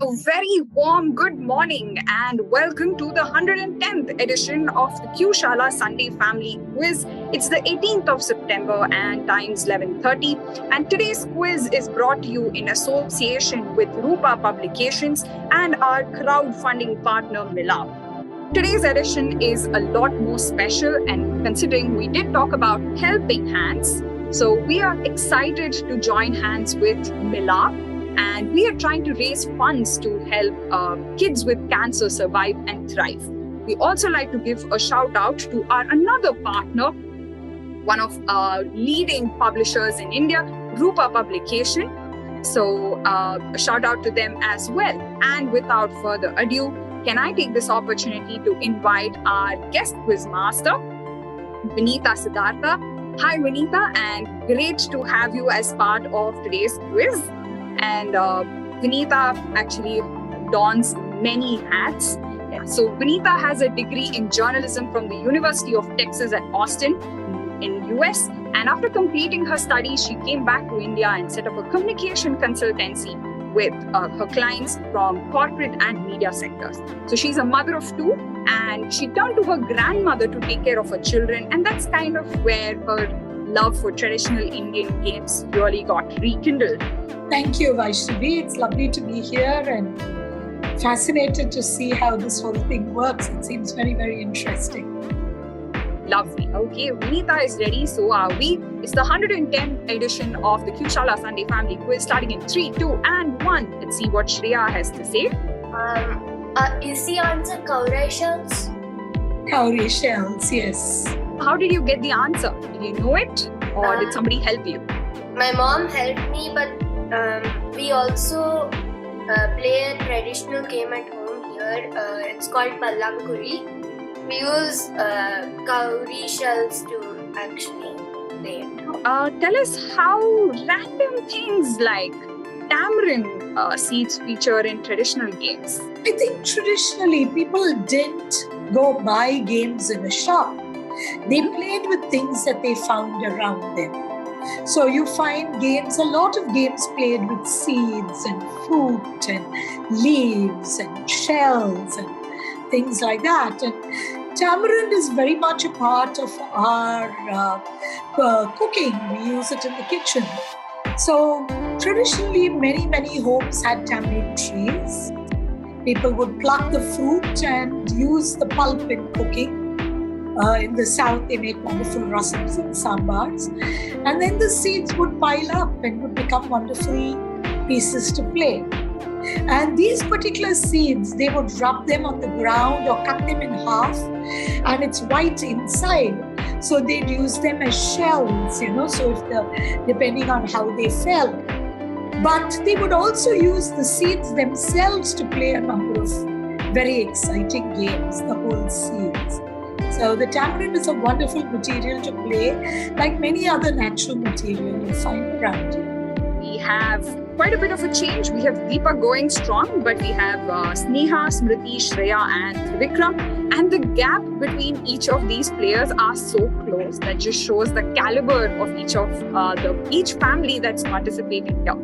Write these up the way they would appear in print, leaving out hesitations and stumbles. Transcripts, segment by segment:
A very warm good morning and welcome to the 110th edition of the QShala Sunday Family Quiz. It's the 18th of September and time's 11:30. And today's quiz is brought to you in association with Rupa Publications and our crowdfunding partner Milaap. Today's edition is a lot more special, and considering we did talk about helping hands, so we are excited to join hands with Milaap. And we are trying to raise funds to help kids with cancer survive and thrive. We also like to give a shout out to our another partner, one of our leading publishers in India, Rupa Publication. So a shout out to them as well. And without further ado, can I take this opportunity to invite our guest quiz master, Vinita Siddhartha. Hi, Vinita, and great to have you as part of today's quiz. And Vinita actually dons many hats. So Vinita has a degree in journalism from the University of Texas at Austin in US. And after completing her studies, she came back to India and set up a communication consultancy with her clients from corporate and media sectors. So she's a mother of two, and she turned to her grandmother to take care of her children. And that's kind of where her love for traditional Indian games really got rekindled. Thank you, Vaishnavi. It's lovely to be here and fascinated to see how this whole thing works. It seems very, very interesting. Lovely. Okay, Vinita is ready. So are we. It's the 110th edition of the QShala Sunday Family Quiz, starting in 3, 2, and 1. Let's see what Shreya has to say. Is the answer cowrie shells? Cowrie shells, yes. How did you get the answer? Did you know it, or did somebody help you? My mom helped me, but we also play a traditional game at home here. It's called Pallankuri. We use cowrie shells to actually play it. Tell us how random things like tamarind seeds feature in traditional games. I think traditionally people didn't go buy games in a shop. They played with things that they found around them. So you find games, a lot of games played with seeds and fruit and leaves and shells and things like that. And tamarind is very much a part of our cooking. We use it in the kitchen. So traditionally, many homes had tamarind trees. People would pluck the fruit and use the pulp in cooking. In the south, they make wonderful rasams and sambars. And then the seeds would pile up and would become wonderful pieces to play. And these particular seeds, they would rub them on the ground or cut them in half, and it's white inside. So they'd use them as shells, so depending on how they fell. But they would also use the seeds themselves to play a number of very exciting games, the whole seeds. So the tamarind is a wonderful material to play, like many other natural material you find around you. We have quite a bit of a change. We have Deepa going strong, but we have Sneha, Smriti, Shreya, and Vikram. And the gap between each of these players are so close that just shows the caliber of each family that's participating here,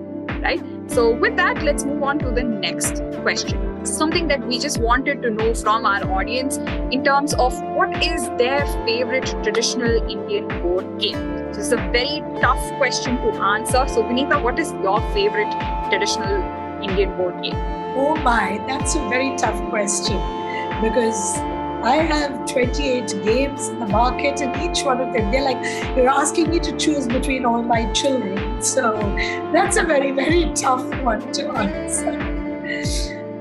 right? So with that, let's move on to the next question. Something that we just wanted to know from our audience in terms of what is their favorite traditional Indian board game. So it's a very tough question to answer. So Vinita, what is your favorite traditional Indian board game? Oh my, that's a very tough question, because I have 28 games in the market, and each one of them, they're like, you're asking me to choose between all my children. So that's a very, very tough one to answer.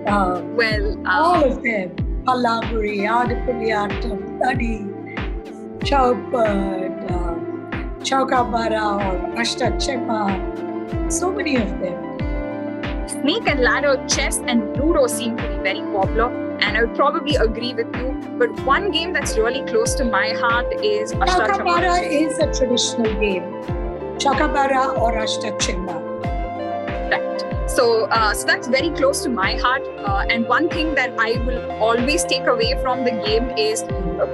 All of them: Pallaguri, Adipuliyattam, Tadi, Chowpad, Chaukabara, or Ashtachema. So many of them. Snake and ladder, chess, and Ludo seem to be very popular, and I would probably agree with you. But one game that's really close to my heart is Ashtachema. Chaukabara is a traditional game. Chaukabara or Ashtachema. Right. So that's very close to my heart. And one thing that I will always take away from the game is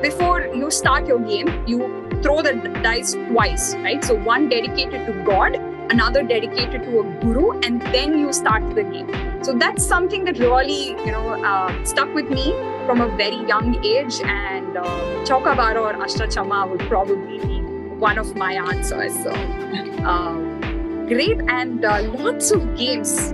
before you start your game, you throw the dice twice, right? So one dedicated to God another dedicated to a guru, and then you start the game. So that's something that really, stuck with me from a very young age. And Chaukabara or Ashtachama would probably be one of my answers. So great, and lots of games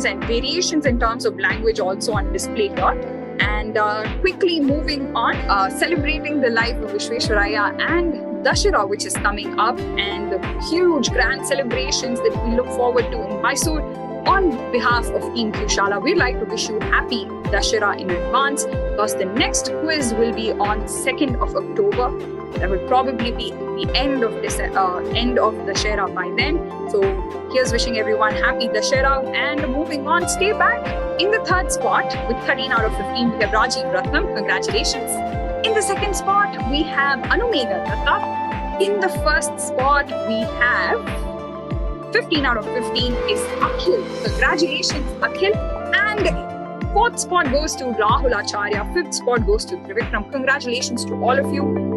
and variations in terms of language also on display here. And quickly moving on, celebrating the life of Vishwesvaraya and Dashera, which is coming up, and the huge grand celebrations that we look forward to in Mysore. On behalf of Team QShala, we'd like to wish you happy Dashera in advance, because the next quiz will be on 2nd of October. That will probably be the end of Dashera by then. So here's wishing everyone happy Dashera. And moving on, stay back. In the third spot, with 13 out of 15, we have Rajiv Ratnam. Congratulations. In the second spot, we have Anumega Datta. In the first spot, we have 15 out of 15 is Akhil. Congratulations, Akhil. And fourth spot goes to Rahul Acharya. Fifth spot goes to Trivikram. Congratulations to all of you.